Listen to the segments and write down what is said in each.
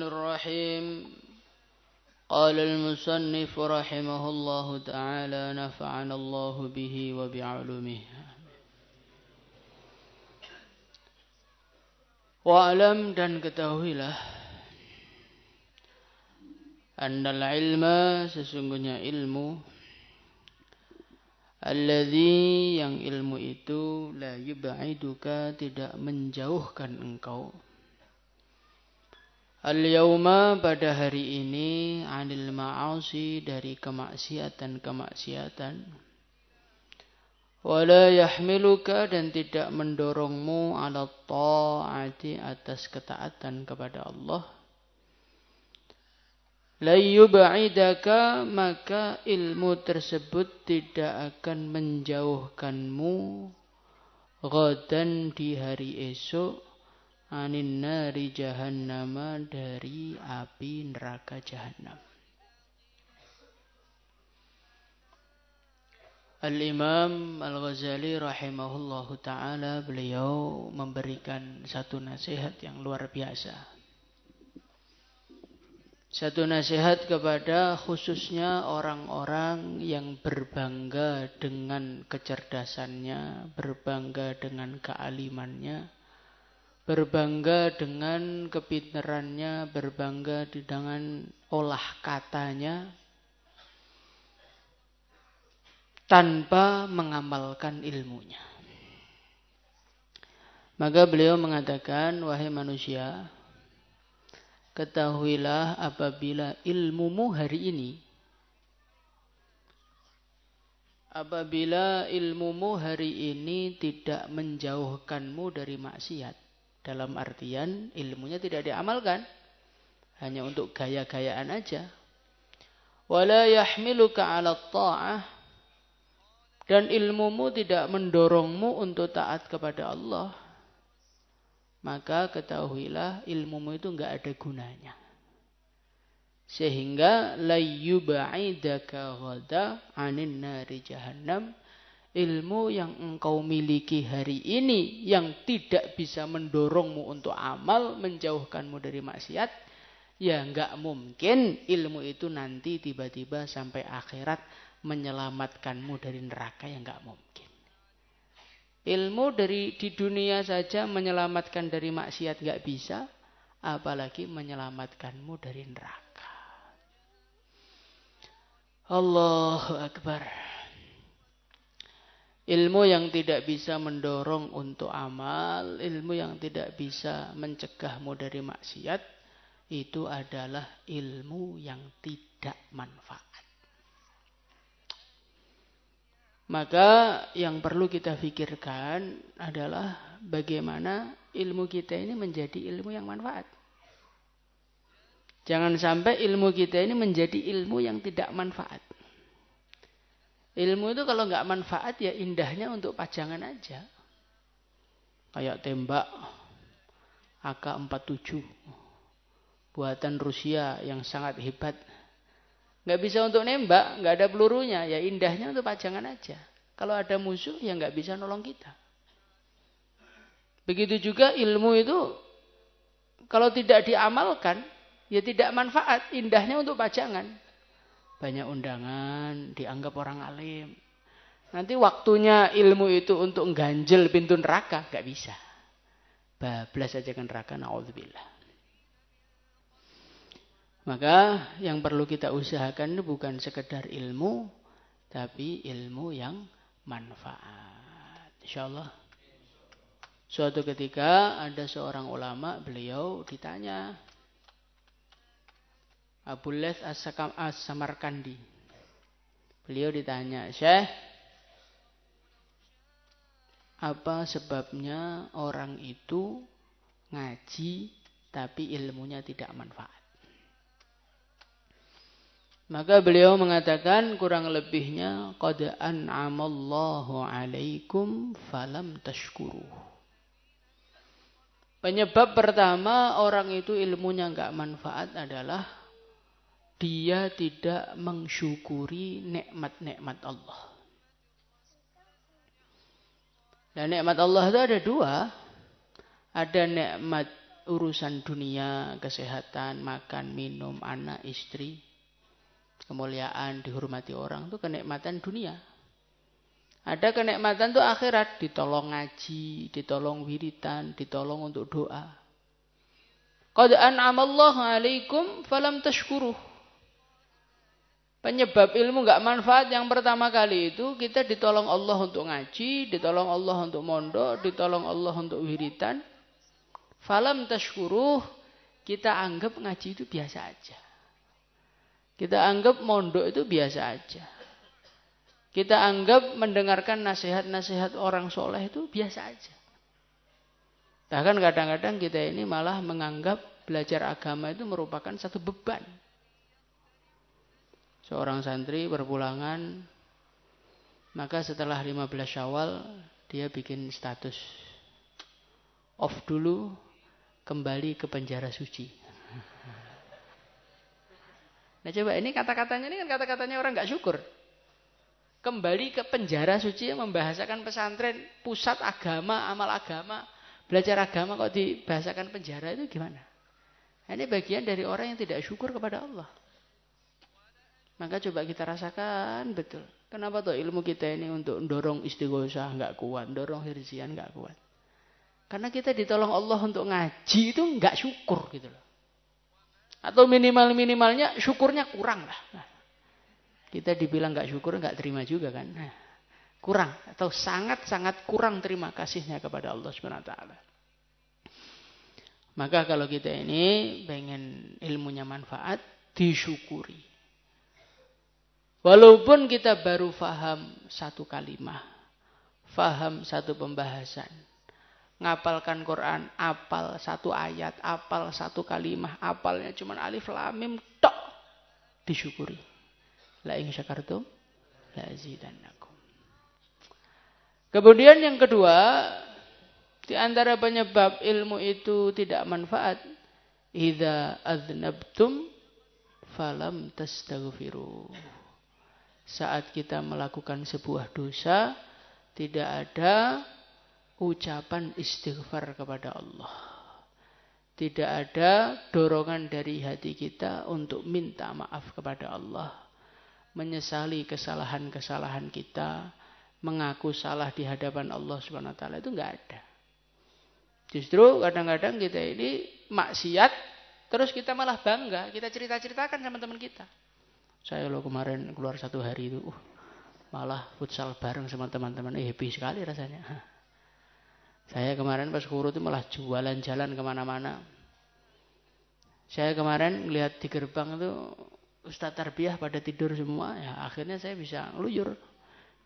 الرحيم. قال المصنف رحمه الله تعالى نفعنا الله به وبعلومه. Wa'lam dan ketahuilah annal ilma sesungguhnya ilmu alladzi yang ilmu itu la yub'iduka tidak menjauhkan engkau al-yawma pada hari ini anil ma'asi dari kemaksiatan wala yahmiluka dan tidak mendorongmu ala ta'ati atas ketaatan kepada Allah. La yub'idaka maka ilmu tersebut tidak akan menjauhkanmu ghadan di hari esok anin nari jahannama dari api neraka jahannam. Al-Imam Al-Ghazali rahimahullahu ta'ala beliau memberikan satu nasihat yang luar biasa. Satu nasihat kepada khususnya orang-orang yang berbangga dengan kecerdasannya, berbangga dengan kealimannya, berbangga dengan kepintarannya, berbangga dengan olah katanya, tanpa mengamalkan ilmunya. Maka beliau mengatakan, wahai manusia, ketahuilah apabila ilmumu hari ini tidak menjauhkanmu dari maksiat, dalam artian ilmunya tidak diamalkan, hanya untuk gaya-gayaan aja. Wala yahmiluka 'ala ta'ah dan ilmumu tidak mendorongmu untuk taat kepada Allah, maka ketahuilah ilmumu itu enggak ada gunanya. Sehingga la yub'idaka ghada 'anin nari jahannam, ilmu yang engkau miliki hari ini yang tidak bisa mendorongmu untuk amal, menjauhkanmu dari maksiat, ya enggak mungkin ilmu itu nanti tiba-tiba sampai akhirat menyelamatkanmu dari neraka, yang enggak mungkin. Ilmu di dunia saja menyelamatkan dari maksiat enggak bisa, apalagi menyelamatkanmu dari neraka. Allahu Akbar. Ilmu yang tidak bisa mendorong untuk amal, ilmu yang tidak bisa mencegahmu dari maksiat, itu adalah ilmu yang tidak manfaat. Maka yang perlu kita pikirkan adalah bagaimana ilmu kita ini menjadi ilmu yang manfaat. Jangan sampai ilmu kita ini menjadi ilmu yang tidak manfaat. Ilmu itu kalau nggak manfaat ya indahnya untuk pajangan aja. Kayak tembak AK-47 buatan Rusia yang sangat hebat. Nggak bisa untuk nembak, nggak ada pelurunya, ya indahnya untuk pajangan aja. Kalau ada musuh ya nggak bisa nolong kita. Begitu juga ilmu itu kalau tidak diamalkan ya tidak manfaat, indahnya untuk pajangan. Banyak undangan, dianggap orang alim. Nanti waktunya ilmu itu untuk ganjel pintu neraka, nggak bisa. Bablas aja kan neraka, na'udzubillah. Maka yang perlu kita usahakan itu bukan sekedar ilmu, tapi ilmu yang manfaat. InsyaAllah. Suatu ketika ada seorang ulama, beliau ditanya, Abu Laits As-Samarkandi. Beliau ditanya, Syekh, apa sebabnya orang itu ngaji tapi ilmunya tidak manfaat? Maka beliau mengatakan kurang lebihnya qad an'amallahu 'alaikum falam tashkuru. Penyebab pertama orang itu ilmunya enggak manfaat adalah dia tidak mensyukuri nikmat-nikmat Allah. Dan nikmat Allah itu ada dua. Ada nikmat urusan dunia, kesehatan, makan, minum, anak, istri, kemuliaan, dihormati orang itu kenikmatan dunia. Ada kenikmatan tuh akhirat, ditolong ngaji, ditolong wiritan, ditolong untuk doa. Qad an'amallahu 'alaikum falam tashkuruh. Penyebab ilmu enggak manfaat yang pertama kali itu kita ditolong Allah untuk ngaji, ditolong Allah untuk mondok, ditolong Allah untuk wiritan. Falam tashkuruh, kita anggap ngaji itu biasa aja. Kita anggap mondok itu biasa aja. Kita anggap mendengarkan nasihat-nasihat orang soleh itu biasa aja. Bahkan kadang-kadang kita ini malah menganggap belajar agama itu merupakan satu beban. Seorang santri berpulangan, maka setelah 15 Syawal dia bikin status off dulu, kembali ke penjara suci. Nah coba ini kata-katanya ini kan kata-katanya orang nggak syukur. Kembali ke penjara suci yang membahasakan pesantren, pusat agama, amal agama, belajar agama kok dibahasakan penjara itu gimana? Nah, ini bagian dari orang yang tidak syukur kepada Allah. Maka coba kita rasakan betul. Kenapa tuh ilmu kita ini untuk dorong istighosah nggak kuat, dorong hirzian nggak kuat? Karena kita ditolong Allah untuk ngaji itu nggak syukur gitu loh. Atau minimalnya syukurnya kurang lah. Nah, kita dibilang nggak syukur nggak terima juga kan? Nah, kurang atau sangat kurang terima kasihnya kepada Allah Subhanahu Wa Taala. Maka kalau kita ini pengen ilmunya manfaat, disyukuri. Walaupun kita baru faham satu kalimah, faham satu pembahasan, ngapalkan Quran, apal satu ayat, apal satu kalimah, apalnya cuma alif lam mim tok, disyukuri. La in syakartum la azidannakum. Kemudian yang kedua, di antara penyebab ilmu itu tidak manfaat, idza adznabtum falam tastaghfiru. Saat kita melakukan sebuah dosa, tidak ada ucapan istighfar kepada Allah. Tidak ada dorongan dari hati kita untuk minta maaf kepada Allah. Menyesali kesalahan-kesalahan kita. Mengaku salah di hadapan Allah Subhanahu Wa Taala itu enggak ada. Justru kadang-kadang kita ini maksiat, terus kita malah bangga. Kita cerita-ceritakan sama teman kita. Saya loh kemarin keluar satu hari itu, malah futsal bareng sama teman-teman, happy sekali rasanya. Saya kemarin pas guru itu malah jualan jalan kemana-mana. Saya kemarin lihat di gerbang itu Ustadz Tarbiyah pada tidur semua, ya akhirnya saya bisa ngeluyur,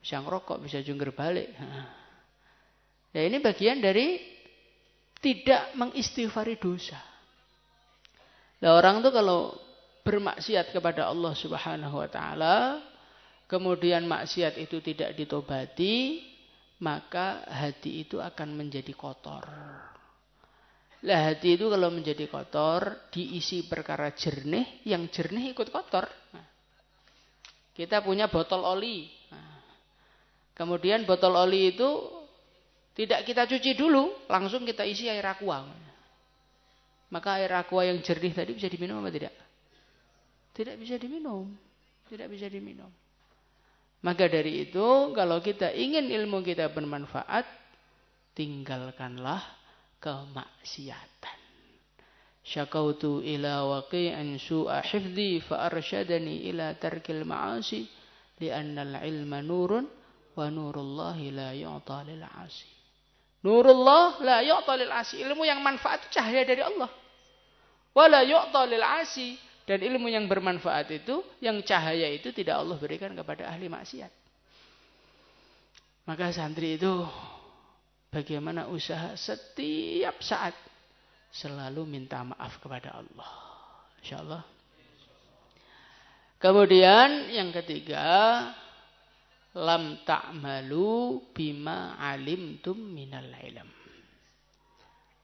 bisa ngerokok, bisa jungkir balik. Ya ini bagian dari tidak mengistighfari dosa. Nah orang tuh kalau bermaksiat kepada Allah Subhanahu Wa Taala, kemudian maksiat itu tidak ditobati, maka hati itu akan menjadi kotor. Lah hati itu kalau menjadi kotor, diisi perkara jernih, yang jernih ikut kotor. Nah, kita punya botol oli. Nah, kemudian botol oli itu tidak kita cuci dulu, langsung kita isi air aqua. Maka air aqua yang jernih tadi bisa diminum atau tidak? Tidak bisa diminum. Tidak bisa diminum. Maka dari itu, kalau kita ingin ilmu kita bermanfaat, tinggalkanlah kemaksiatan. Syakautu ila waqi'an su'a hifdhi fa'arsyadani ila tarkil ma'asi li'annal ilma nurun wa nurullahi la yu'ta lil 'asi. Nurullah la yu'ta lil 'asi. Ilmu yang manfaat itu cahaya dari Allah. Wa la yu'ta lil 'asi. Dan ilmu yang bermanfaat itu, yang cahaya itu tidak Allah berikan kepada ahli maksiat. Maka santri itu bagaimana usaha setiap saat selalu minta maaf kepada Allah. InsyaAllah. Kemudian yang ketiga, lam ta'malu bima alimtum minal ilm.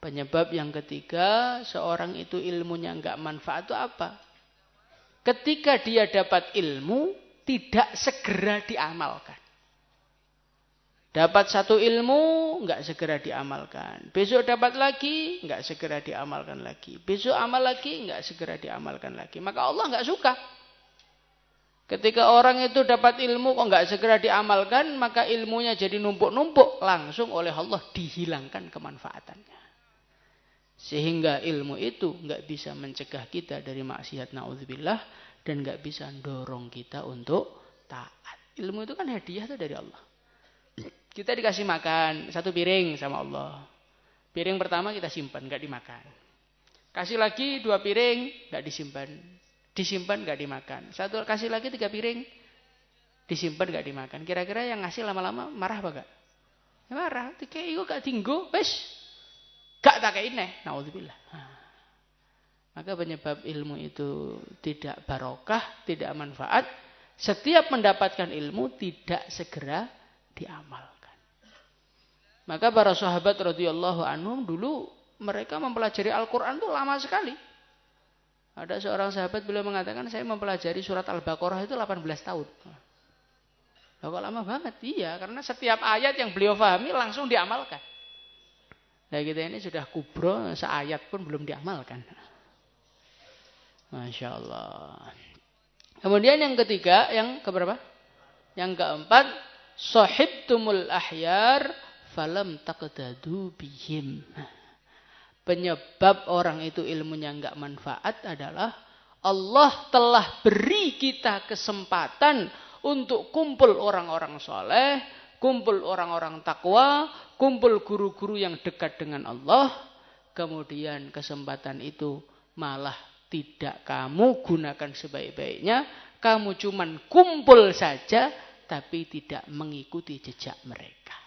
Penyebab yang ketiga, seorang itu ilmunya enggak manfaat itu apa? Ketika dia dapat ilmu, tidak segera diamalkan. Dapat satu ilmu, nggak segera diamalkan. Besok dapat lagi, nggak segera diamalkan lagi. Besok amal lagi, nggak segera diamalkan lagi. Maka Allah nggak suka. Ketika orang itu dapat ilmu kok nggak segera diamalkan, maka ilmunya jadi numpuk-numpuk. Langsung oleh Allah dihilangkan kemanfaatannya. Sehingga ilmu itu nggak bisa mencegah kita dari maksiat, na'udzubillah, dan nggak bisa dorong kita untuk taat. Ilmu itu kan hadiah itu dari Allah. Kita dikasih makan satu piring sama Allah. Piring pertama kita simpan, nggak dimakan. Kasih lagi 2 piring, nggak disimpan. Disimpan nggak dimakan. Satu kasih lagi 3 piring, disimpan nggak dimakan. Kira-kira yang ngasih lama-lama marah apa gak? Ya marah. Tiga itu gak tinggu, wes gak tak kayak ini. Naudzubillah. Maka penyebab ilmu itu tidak barokah, tidak manfaat. Setiap mendapatkan ilmu tidak segera diamalkan. Maka para sahabat radhiyallahu anhum dulu mereka mempelajari Al-Quran itu lama sekali. Ada seorang sahabat beliau mengatakan saya mempelajari surat Al-Baqarah itu 18 tahun. Kok lama banget? Iya, karena setiap ayat yang beliau pahami langsung diamalkan. Nah kita ini sudah kubro, seayat pun belum diamalkan. Masya Allah. Kemudian yang ketiga, yang keberapa? Yang keempat, sahibtumul ahyar falam taqtadu bihim. Penyebab orang itu ilmunya enggak manfaat adalah Allah telah beri kita kesempatan untuk kumpul orang-orang soleh, kumpul orang-orang takwa, kumpul guru-guru yang dekat dengan Allah. Kemudian kesempatan itu malah tidak kamu gunakan sebaik-baiknya. Kamu cuman kumpul saja, tapi tidak mengikuti jejak mereka.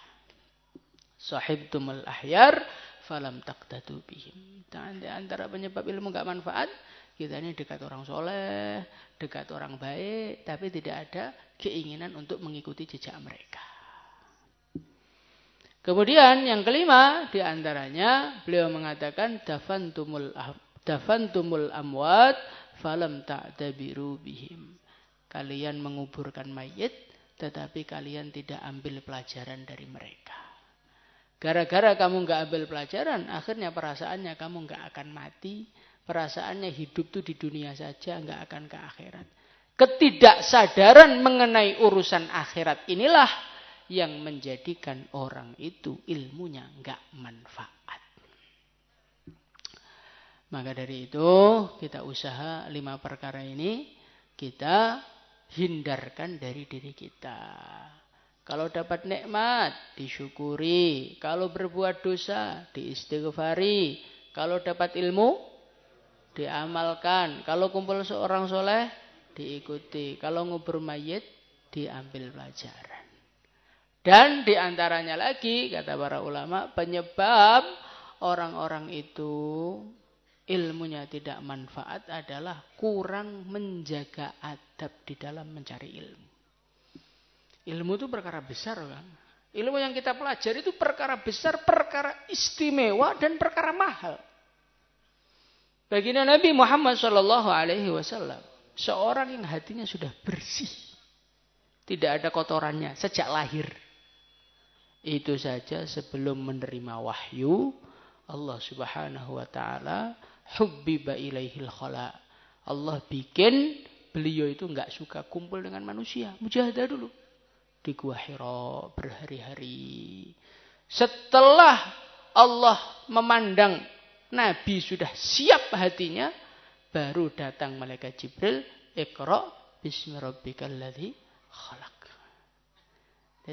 Sahibtumul ahyar falam taqtadu bihim. Di antara penyebab ilmu enggak manfaat, kita ini dekat orang soleh, dekat orang baik, tapi tidak ada keinginan untuk mengikuti jejak mereka. Kemudian yang kelima, di antaranya beliau mengatakan dafantumul amwat falam ta'tabiru bihim. Kalian menguburkan mayit, tetapi kalian tidak ambil pelajaran dari mereka. Gara-gara kamu nggak ambil pelajaran, akhirnya perasaannya kamu nggak akan mati. Perasaannya hidup tuh di dunia saja, nggak akan ke akhirat. Ketidaksadaran mengenai urusan akhirat inilah yang menjadikan orang itu ilmunya nggak manfaat. Maka dari itu kita usaha 5 perkara ini kita hindarkan dari diri kita. Kalau dapat nikmat, disyukuri. Kalau berbuat dosa, diistighfari. Kalau dapat ilmu, diamalkan. Kalau kumpul seorang soleh, diikuti. Kalau ngubur mayit, diambil pelajaran. Dan diantaranya lagi, kata para ulama, penyebab orang-orang itu ilmunya tidak manfaat adalah kurang menjaga adab di dalam mencari ilmu. Ilmu itu perkara besar kan. Ilmu yang kita pelajari itu perkara besar, perkara istimewa dan perkara mahal. Baginda Nabi Muhammad SAW, seorang yang hatinya sudah bersih, tidak ada kotorannya sejak lahir. Itu saja sebelum menerima wahyu, Allah Subhanahu wa taala hubbiba ilaihil khala. Allah bikin beliau itu enggak suka kumpul dengan manusia, mujahadah dulu. Di Gua Hira berhari-hari. Setelah Allah memandang Nabi sudah siap hatinya, baru datang malaikat Jibril, Iqra bismi rabbikal ladzi khalaq.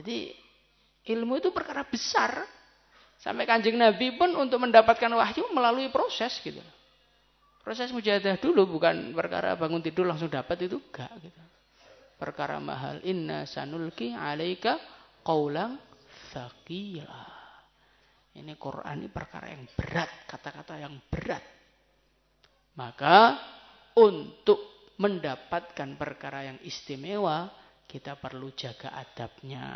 Jadi ilmu itu perkara besar. Sampai Kanjeng Nabi pun untuk mendapatkan wahyu melalui proses gitu. Proses mujahadah dulu, bukan perkara bangun tidur langsung dapat, itu enggak gitu. Perkara mahal. Inna sanulki alaika qaulan tsaqila. Ini Quran ini perkara yang berat, kata-kata yang berat. Maka untuk mendapatkan perkara yang istimewa, kita perlu jaga adabnya,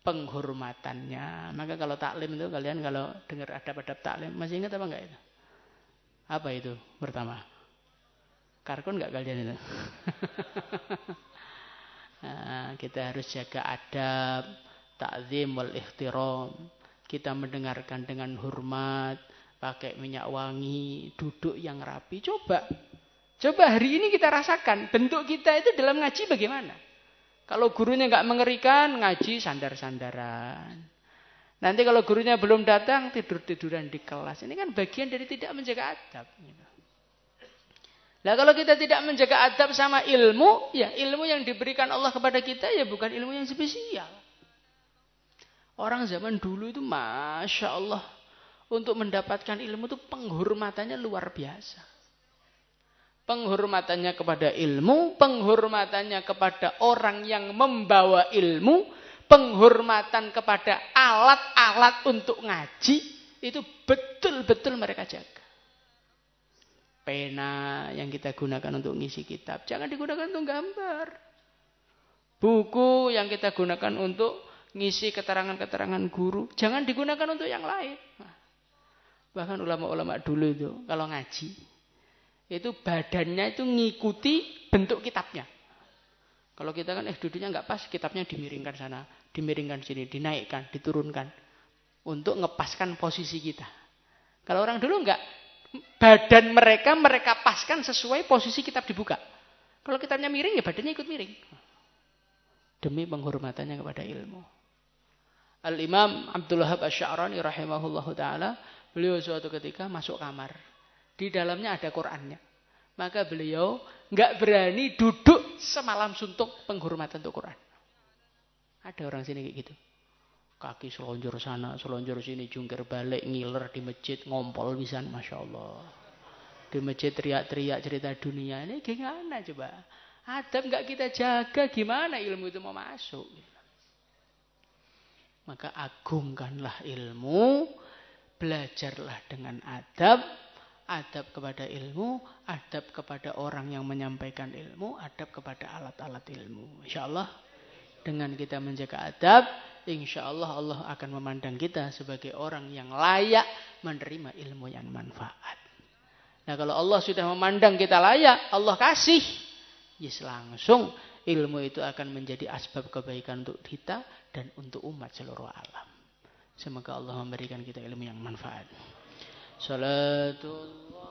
penghormatannya. Maka kalau taklim itu, kalian kalau dengar adab-adab taklim, masih ingat apa enggak itu? Apa itu pertama? Karkun enggak kalian itu? Nah, kita harus jaga adab, ta'zim wal ihtiram. Kita mendengarkan dengan hormat, pakai minyak wangi, duduk yang rapi. Coba hari ini kita rasakan bentuk kita itu dalam ngaji bagaimana. Kalau gurunya nggak mengerikan, ngaji sandar-sandaran. Nanti kalau gurunya belum datang, tidur-tiduran di kelas. Ini kan bagian dari tidak menjaga adab. Nah kalau kita tidak menjaga adab sama ilmu, ya ilmu yang diberikan Allah kepada kita ya bukan ilmu yang spesial. Orang zaman dulu itu Masya Allah. Untuk mendapatkan ilmu itu penghormatannya luar biasa. Penghormatannya kepada ilmu, penghormatannya kepada orang yang membawa ilmu, penghormatan kepada alat-alat untuk ngaji, itu betul-betul mereka jaga. Pena yang kita gunakan untuk ngisi kitab, jangan digunakan untuk gambar. Buku yang kita gunakan untuk ngisi keterangan-keterangan guru, jangan digunakan untuk yang lain. Nah, bahkan ulama-ulama dulu itu kalau ngaji, itu badannya itu ngikuti bentuk kitabnya. Kalau kita kan duduknya nggak pas, kitabnya dimiringkan sana, dimiringkan sini, dinaikkan, diturunkan untuk ngepaskan posisi kita. Kalau orang dulu nggak, badan mereka paskan sesuai posisi kitab dibuka. Kalau kitabnya miring ya badannya ikut miring. Demi penghormatannya kepada ilmu. Al-Imam Abdul Wahab Asy-Sya'rani rahimahullahu ta'ala, beliau suatu ketika masuk kamar. Di dalamnya ada Qur'annya. Maka beliau nggak berani duduk semalam suntuk penghormatan untuk Qur'an. Ada orang sini kayak gitu. Kaki selonjor sana, selonjor sini, jungkir balik, ngiler di masjid, ngompol pisan, Masya Allah. Di masjid teriak-teriak cerita dunia. Ini gimana coba? Adab nggak kita jaga, gimana ilmu itu mau masuk? Maka agungkanlah ilmu, belajarlah dengan adab, adab kepada ilmu, adab kepada orang yang menyampaikan ilmu, adab kepada alat-alat ilmu. InsyaAllah dengan kita menjaga adab, InsyaAllah Allah akan memandang kita sebagai orang yang layak menerima ilmu yang manfaat. Nah kalau Allah sudah memandang kita layak, Allah kasih, yes langsung ilmu itu akan menjadi asbab kebaikan untuk kita dan untuk umat seluruh alam. Semoga Allah memberikan kita ilmu yang manfaat. Salatullah